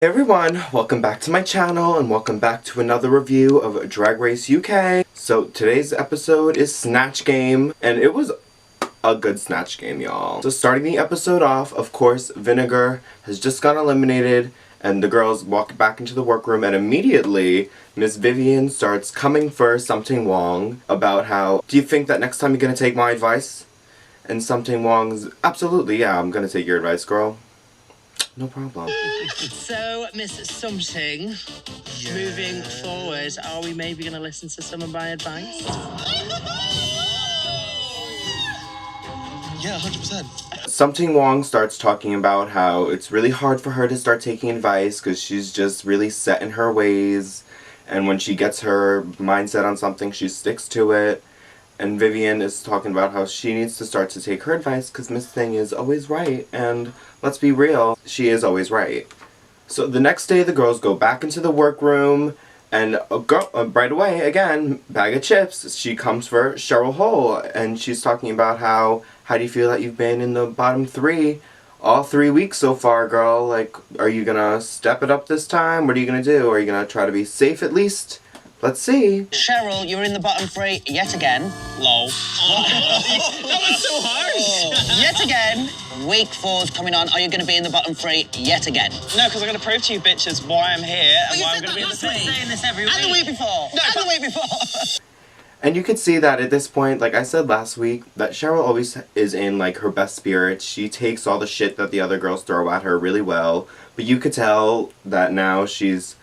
Hey everyone, welcome back to my channel and welcome back to another review of Drag Race UK. So today's episode is Snatch Game, and it was a good Snatch Game, y'all. So starting the episode off, of course, Vinegar has just got eliminated and the girls walk back into the workroom, and immediately Miss Vivian starts coming for Something Wong about how, do you think that next time you're gonna take my advice? And Something Wong's, absolutely, yeah, I'm gonna take your advice, girl. No problem. So, Miss Something, moving forward, are we maybe going to listen to some of my advice? Yeah, 100%. Something Wong starts talking about how it's really hard for her to start taking advice because she's just really set in her ways, and when she gets her mindset on something, she sticks to it. And Vivian is talking about how she needs to start to take her advice because Miss Thing is always right, and let's be real, she is always right. So the next day the girls go back into the workroom, and right away, again, bag of chips, she comes for Cheryl Hole, and she's talking about how do you feel that you've been in the bottom three all 3 weeks so far, girl? Like, are you gonna step it up this time? What are you gonna do? Are you gonna try to be safe at least? Let's see. Cheryl, you're in the bottom three yet again. Lol. That was so harsh. Yet again. Week 4's coming on. Are you going to be in the bottom three yet again? No, because I'm going to prove to you bitches why I'm here and why I'm going to be in the three. saying this every week. And the week before. No, and the week before. And you could see that at this point, like I said last week, that Cheryl always is in, like, her best spirits. She takes all the shit that the other girls throw at her really well. But you could tell that now she's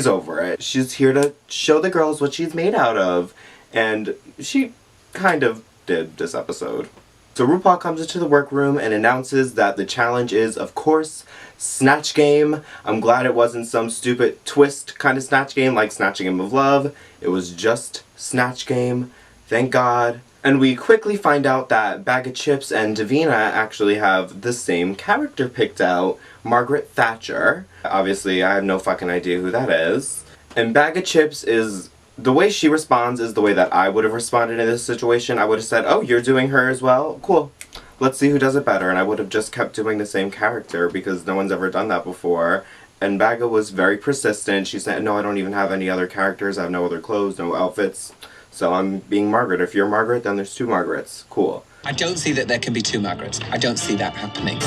over it. She's here to show the girls what she's made out of. And she kind of did this episode. So RuPaul comes into the workroom and announces that the challenge is, of course, Snatch Game. I'm glad it wasn't some stupid twist kind of Snatch Game like Snatch Game of Love. It was just Snatch Game. Thank God. And we quickly find out that Bag of Chips and Davina actually have the same character picked out, Margaret Thatcher. Obviously, I have no fucking idea who that is. And Bag of Chips is... the way she responds is the way that I would have responded in this situation. I would have said, oh, you're doing her as well? Cool. Let's see who does it better. And I would have just kept doing the same character because no one's ever done that before. And Baga was very persistent. She said, no, I don't even have any other characters. I have no other clothes, no outfits. So I'm being Margaret. If you're Margaret, then there's two Margarets. Cool. I don't see that there can be two Margarets. I don't see that happening. Is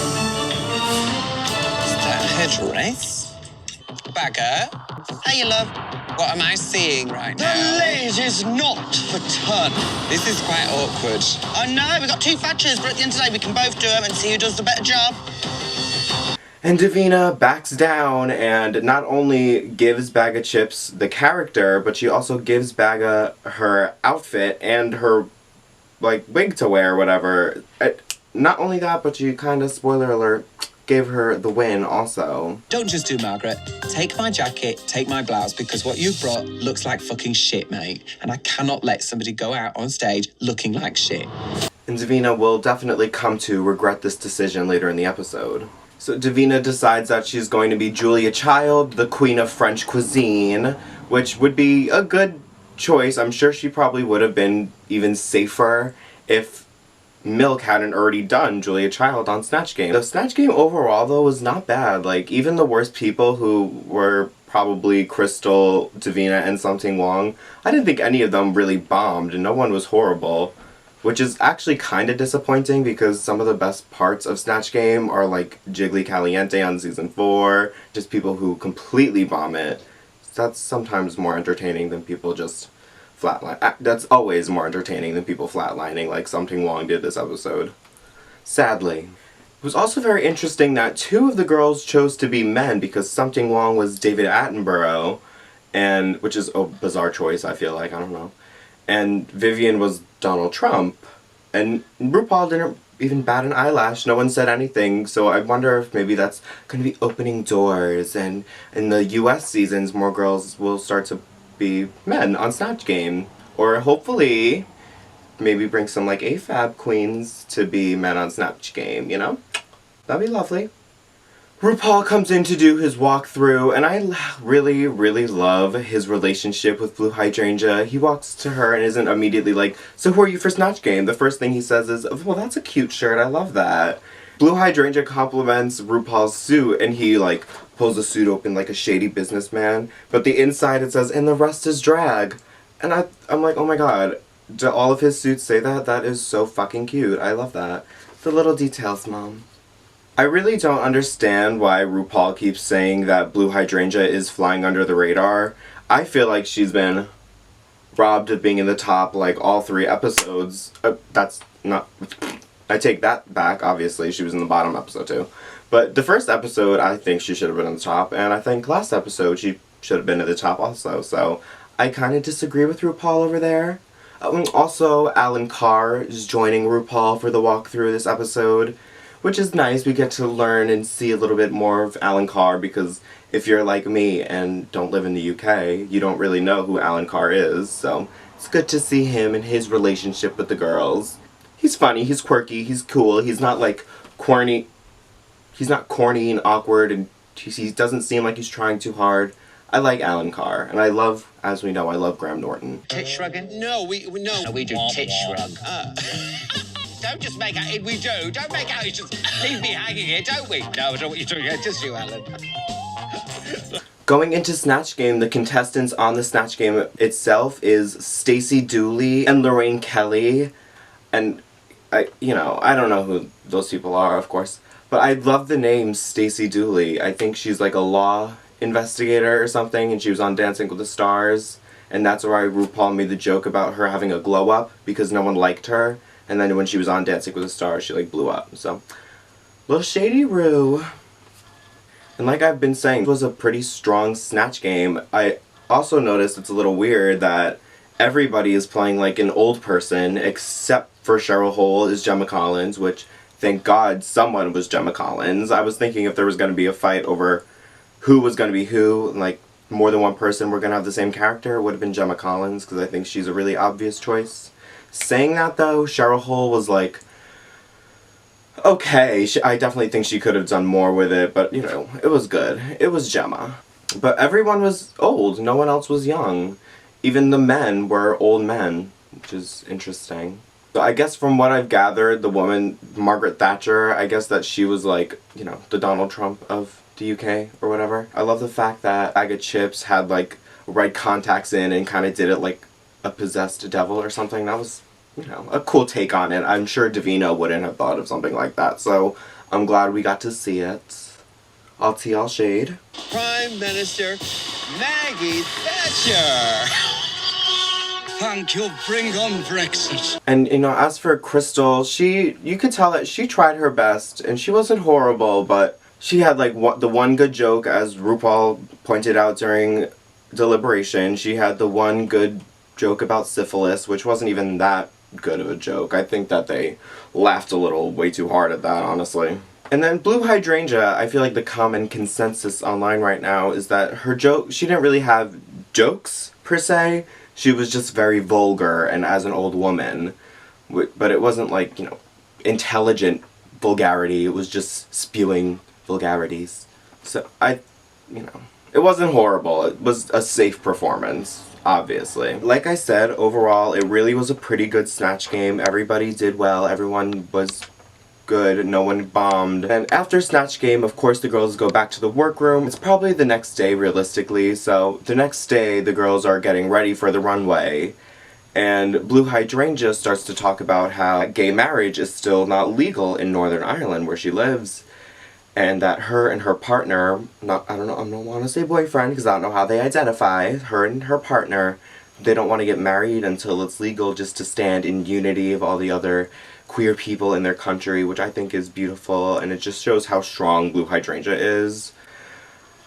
that her dress? Bagger? Hey, you love. What am I seeing right The now? leg is not for ton. This is quite awkward. I know, we've got two Thatchers, but at the end of the day, we can both do them and see who does the better job. And Davina backs down and not only gives Bag of Chips the character, but she also gives Baga her outfit and her, like, wig to wear or whatever. Not only that, but she kind of, spoiler alert, gave her the win also. Don't just do Margaret. Take my jacket, take my blouse, because what you've brought looks like fucking shit, mate. And I cannot let somebody go out on stage looking like shit. And Davina will definitely come to regret this decision later in the episode. So Davina decides that she's going to be Julia Child, the queen of French cuisine, which would be a good choice. I'm sure she probably would have been even safer if Milk hadn't already done Julia Child on Snatch Game. The Snatch Game overall, though, was not bad. Like, even the worst people who were probably Crystal, Davina, and Something Wong, I didn't think any of them really bombed, and no one was horrible. Which is actually kind of disappointing because some of the best parts of Snatch Game are like Jiggly Caliente on season 4, just people who completely bomb it. That's sometimes more entertaining than people just flatline. That's always more entertaining than people flatlining like Something Wong did this episode. Sadly. It was also very interesting that 2 of the girls chose to be men because Something Wong was David Attenborough, and which is a bizarre choice, I feel like, I don't know. And Vivian was Donald Trump. And RuPaul didn't even bat an eyelash. No one said anything. So I wonder if maybe that's going to be opening doors. And in the US seasons, more girls will start to be men on Snatch Game. Or hopefully, maybe bring some like AFAB queens to be men on Snatch Game, you know? That'd be lovely. RuPaul comes in to do his walkthrough, and I really, really love his relationship with Blue Hydrangea. He walks to her and isn't immediately like, so who are you for Snatch Game? The first thing he says is, well, that's a cute shirt, I love that. Blue Hydrangea compliments RuPaul's suit, and he, like, pulls the suit open like a shady businessman. But the inside it says, and the rest is drag. And I'm like, oh my god, do all of his suits say that? That is so fucking cute. I love that. The little details, Mom. I really don't understand why RuPaul keeps saying that Blue Hydrangea is flying under the radar. I feel like she's been robbed of being in the top, like, all 3 episodes. That's not... I take that back, obviously. She was in the bottom episode, too. But the first episode, I think she should have been in the top, and I think last episode she should have been at the top also, so I kind of disagree with RuPaul over there. Also, Alan Carr is joining RuPaul for the walkthrough this episode, which is nice. We get to learn and see a little bit more of Alan Carr, because if you're like me and don't live in the UK, you don't really know who Alan Carr is, so it's good to see him and his relationship with the girls. He's funny, he's quirky, he's cool, he's not like corny. He's not corny and awkward, and he doesn't seem like he's trying too hard. I like Alan Carr, and I love, as we know, I love Graham Norton. Tit shrugging? No, we We do tit shrug. Don't just make out we do. Don't make out it's just leave me hanging here, don't we? No, I don't know what you're doing here. Just you, Alan. Going into Snatch Game, the contestants on the Snatch Game itself is Stacey Dooley and Lorraine Kelly, and I don't know who those people are, of course. But I love the name Stacey Dooley. I think she's like a law investigator or something, and she was on Dancing with the Stars. And that's why RuPaul made the joke about her having a glow up, because no one liked her. And then when she was on Dancing with the Stars, she like blew up. So, little shady Ru. And like I've been saying, it was a pretty strong Snatch Game. I also noticed it's a little weird that everybody is playing like an old person, except for Cheryl Hole is Gemma Collins, which... Thank God someone was Gemma Collins. I was thinking if there was going to be a fight over who was going to be who, and like more than one person were going to have the same character, it would have been Gemma Collins, because I think she's a really obvious choice. Saying that though, Cheryl Hole was like, okay, I definitely think she could have done more with it, but you know, it was good. It was Gemma. But everyone was old, no one else was young. Even the men were old men, which is interesting. So I guess from what I've gathered, the woman, Margaret Thatcher, I guess that she was like, you know, the Donald Trump of the UK or whatever. I love the fact that Bag of Chips had like right contacts in and kind of did it like a possessed devil or something. That was, you know, a cool take on it. I'm sure Davina wouldn't have thought of something like that. So I'm glad we got to see it. All tea, all shade. Prime Minister Maggie Thatcher. Thank you, bring on Brexit. And, you know, as for Crystal, you could tell that she tried her best, and she wasn't horrible, but she had, like, the one good joke, as RuPaul pointed out during deliberation. She had the one good joke about syphilis, which wasn't even that good of a joke. I think that they laughed a little way too hard at that, honestly. And then Blue Hydrangea, I feel like the common consensus online right now is that her joke, she didn't really have jokes, per se. She was just very vulgar and as an old woman, but it wasn't like, you know, intelligent vulgarity. It was just spewing vulgarities. So it wasn't horrible. It was a safe performance, obviously. Like I said, overall, it really was a pretty good Snatch Game. Everybody did well. Everyone was good. No one bombed. And after Snatch Game, of course, the girls go back to the workroom. It's probably the next day, realistically. So the next day, the girls are getting ready for the runway. And Blue Hydrangea starts to talk about how gay marriage is still not legal in Northern Ireland, where she lives. And that her and her partner, I don't want to say boyfriend, because I don't know how they identify, her and her partner, they don't want to get married until it's legal, just to stand in unity of all the other queer people in their country, which I think is beautiful, and it just shows how strong Blue Hydrangea is.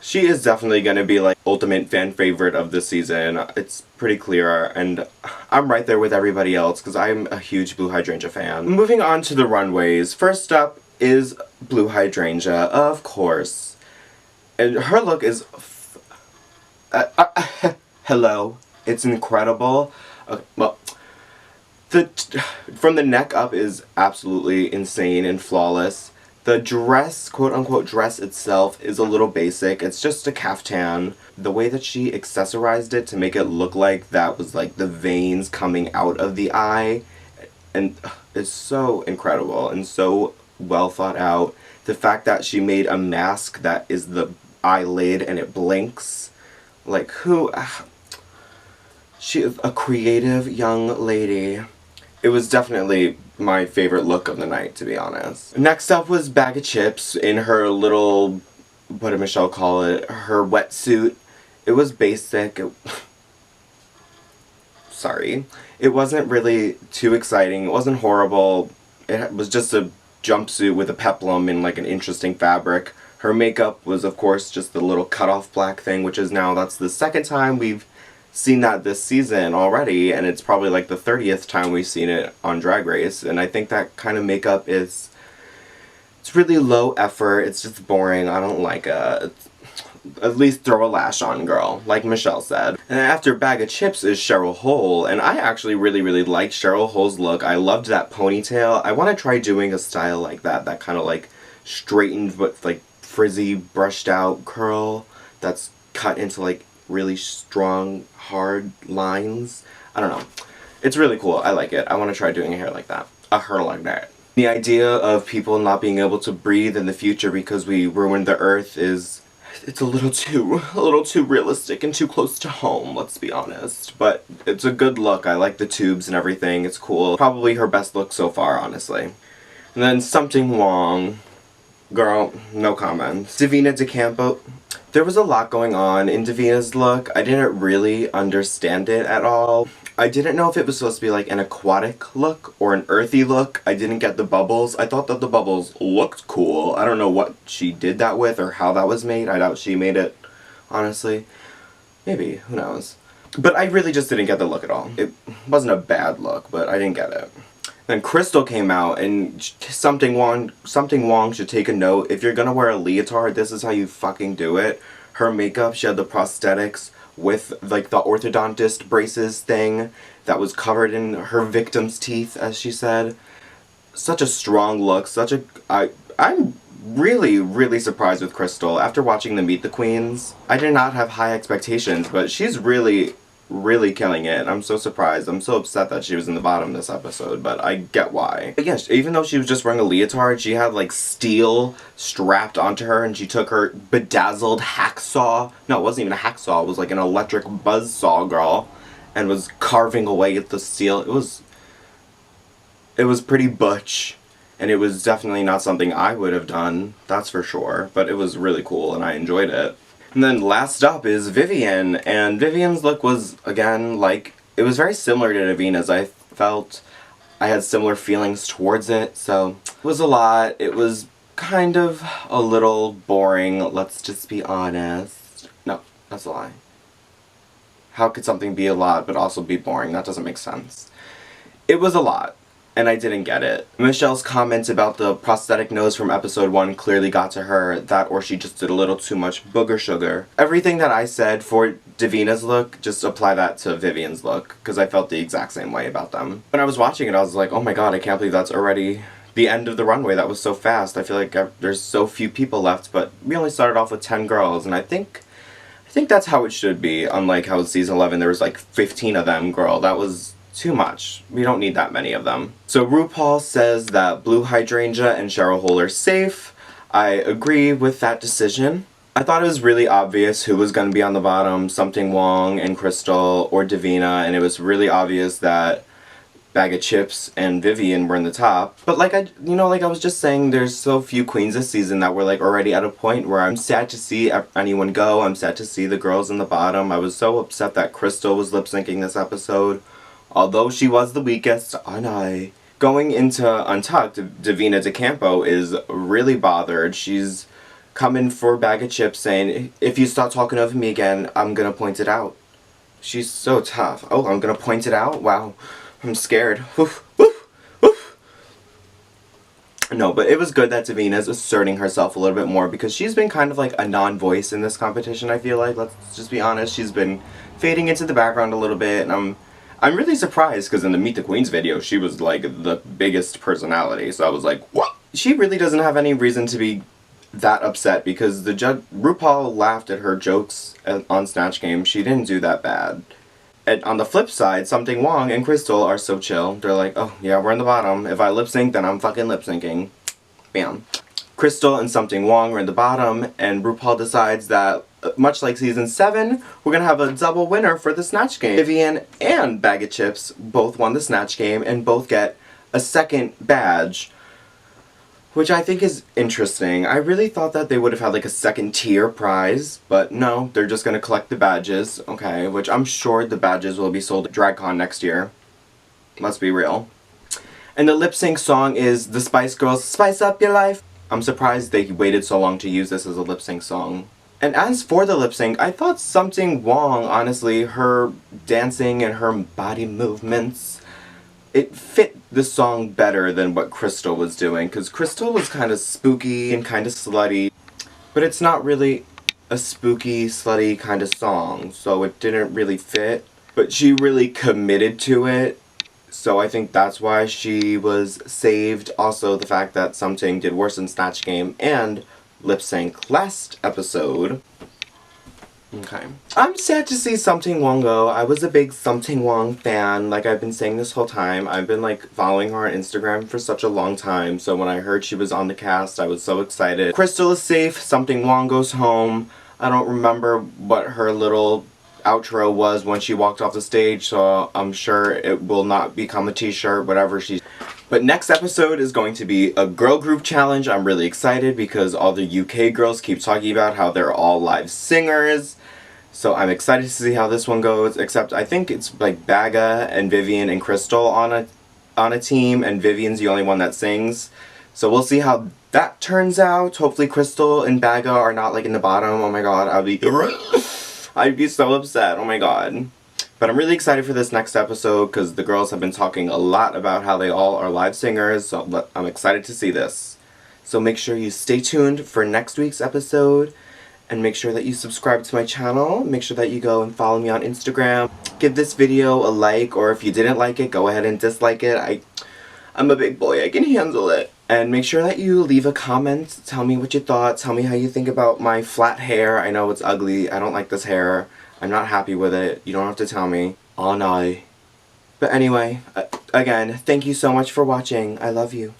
She is definitely going to be like ultimate fan favorite of this season. It's pretty clear, and I'm right there with everybody else because I'm a huge Blue Hydrangea fan. Moving on to the runways. First up is Blue Hydrangea, of course. And her look is... hello. It's incredible. Well... From the neck up is absolutely insane and flawless. The dress, quote-unquote dress itself, is a little basic. It's just a caftan. The way that she accessorized it to make it look like that was like the veins coming out of the eye, and it's so incredible and so well thought out. The fact that she made a mask that is the eyelid and it blinks. Like, who? She is a creative young lady. It was definitely my favorite look of the night, to be honest. Next up was Bag of Chips in her little, what did Michelle call it? Her wetsuit. It was basic. Sorry. It wasn't really too exciting. It wasn't horrible. It was just a jumpsuit with a peplum in like an interesting fabric. Her makeup was, of course, just the little cut-off black thing, which is now, that's the second time we've seen that this season already, and it's probably like the 30th time we've seen it on Drag Race, and I think that kind of makeup is, it's really low effort, it's just boring, I don't like it. At least throw a lash on, girl, like Michelle said. And after Bag of Chips is Cheryl Hole, and I actually really liked Cheryl Hole's look. I loved that ponytail. I want to try doing a style like that kind of like straightened but like frizzy, brushed out curl that's cut into like really strong, hard lines. I don't know. It's really cool. I like it. I want to try doing a hair like that. A hair like that. The idea of people not being able to breathe in the future because we ruined the earth is, it's a little too realistic and too close to home, let's be honest. But it's a good look. I like the tubes and everything. It's cool. Probably her best look so far, honestly. And then Something Wrong. Girl, no comments. Davina DeCampo. There was a lot going on in Davina's look. I didn't really understand it at all. I didn't know if it was supposed to be like an aquatic look or an earthy look. I didn't get the bubbles. I thought that the bubbles looked cool. I don't know what she did that with or how that was made. I doubt she made it, honestly. Maybe, who knows. But I really just didn't get the look at all. It wasn't a bad look, but I didn't get it. Then Crystal came out, and Something Wrong should take a note. If you're gonna wear a leotard, this is how you fucking do it. Her makeup, she had the prosthetics with like the orthodontist braces thing that was covered in her victim's teeth, as she said. Such a strong look, I'm really surprised with Crystal. After watching them Meet the Queens, I did not have high expectations, but she's really killing it. I'm so surprised. I'm so upset that she was in the bottom this episode, but I get why. But yes, even though she was just wearing a leotard, she had like steel strapped onto her, and she took her bedazzled hacksaw. No, it wasn't even a hacksaw. It was like an electric buzzsaw, girl, and was carving away at the steel. It was pretty butch, and it was definitely not something I would have done, that's for sure, but it was really cool, and I enjoyed it. And then last up is Vivienne, and Vivienne's look was, again, like, it was very similar to Davina's. I felt I had similar feelings towards it, so it was a lot. It was kind of a little boring, let's just be honest. No, that's a lie. How could something be a lot but also be boring? That doesn't make sense. It was a lot, and I didn't get it. Michelle's comments about the prosthetic nose from episode 1 clearly got to her, that or she just did a little too much booger sugar. Everything that I said for Davina's look, just apply that to Vivienne's look, because I felt the exact same way about them. When I was watching it, I was like, oh my god, I can't believe that's already the end of the runway. That was so fast. I feel like there's so few people left, but we only started off with 10 girls, and I think that's how it should be, unlike how in season 11 there was like 15 of them, girl. That was too much. We don't need that many of them. So RuPaul says that Blue Hydrangea and Cheryl Hole are safe. I agree with that decision. I thought it was really obvious who was going to be on the bottom, Something Wrong and Crystal or Davina, and it was really obvious that Bag of Chips and Vivienne were in the top. But like I was just saying, there's so few queens this season that we're like already at a point where I'm sad to see anyone go. I'm sad to see the girls in the bottom. I was so upset that Crystal was lip syncing this episode. Although she was the weakest, going into Untucked, Davina DeCampo is really bothered. She's coming for Bag of Chips saying, if you start talking over me again, I'm gonna point it out. She's so tough. Oh, I'm gonna point it out? Wow. I'm scared. Oof, oof, oof. No, but it was good that Davina's asserting herself a little bit more, because she's been kind of like a non-voice in this competition, I feel like. Let's just be honest. She's been fading into the background a little bit, and I'm really surprised, because in the Meet the Queens video, she was like the biggest personality, so I was like, what? She really doesn't have any reason to be that upset, because RuPaul laughed at her jokes on Snatch Game. She didn't do that bad. And on the flip side, Something Wrong and Crystal are so chill. They're like, oh yeah, we're in the bottom. If I lip sync, then I'm fucking lip syncing. Bam. Crystal and Something Wong are in the bottom, and RuPaul decides that, much like season 7, we're gonna have a double winner for the Snatch game. Vivian and Bag of Chips both won the Snatch game and both get a second badge, which I think is interesting. I really thought that they would have had like a second tier prize, but no, they're just gonna collect the badges, okay, which I'm sure the badges will be sold at DragCon next year. Let's be real. And the lip sync song is the Spice Girls' Spice Up Your Life. I'm surprised they waited so long to use this as a lip sync song. And as for the lip sync, I thought Something Wong, honestly, her dancing and her body movements, it fit the song better than what Crystal was doing, because Crystal was kind of spooky and kind of slutty, but it's not really a spooky, slutty kind of song, so it didn't really fit. But she really committed to it, so I think that's why she was saved. Also, the fact that Something did worse in Snatch Game and lip sync last episode. Okay. I'm sad to see Something Wong go. I was a big Something Wong fan, like I've been saying this whole time. I've been like following her on Instagram for such a long time, so when I heard she was on the cast, I was so excited. Crystal is safe, Something Wong goes home. I don't remember what her little outro was when she walked off the stage, so I'm sure it will not become a t-shirt, whatever she's... But next episode is going to be a girl group challenge. I'm really excited because all the UK girls keep talking about how they're all live singers. So I'm excited to see how this one goes, except I think it's like Baga and Vivian and Crystal on a team, and Vivian's the only one that sings. So we'll see how that turns out. Hopefully Crystal and Baga are not like in the bottom. Oh my god, I'd be so upset. Oh my god. But I'm really excited for this next episode because the girls have been talking a lot about how they all are live singers, so I'm excited to see this. So make sure you stay tuned for next week's episode, and make sure that you subscribe to my channel. Make sure that you go and follow me on Instagram. Give this video a like, or if you didn't like it, go ahead and dislike it. I'm a big boy, I can handle it. And make sure that you leave a comment, tell me what you thought, tell me how you think about my flat hair. I know it's ugly, I don't like this hair, I'm not happy with it, you don't have to tell me. Oh no. But anyway, again, thank you so much for watching, I love you.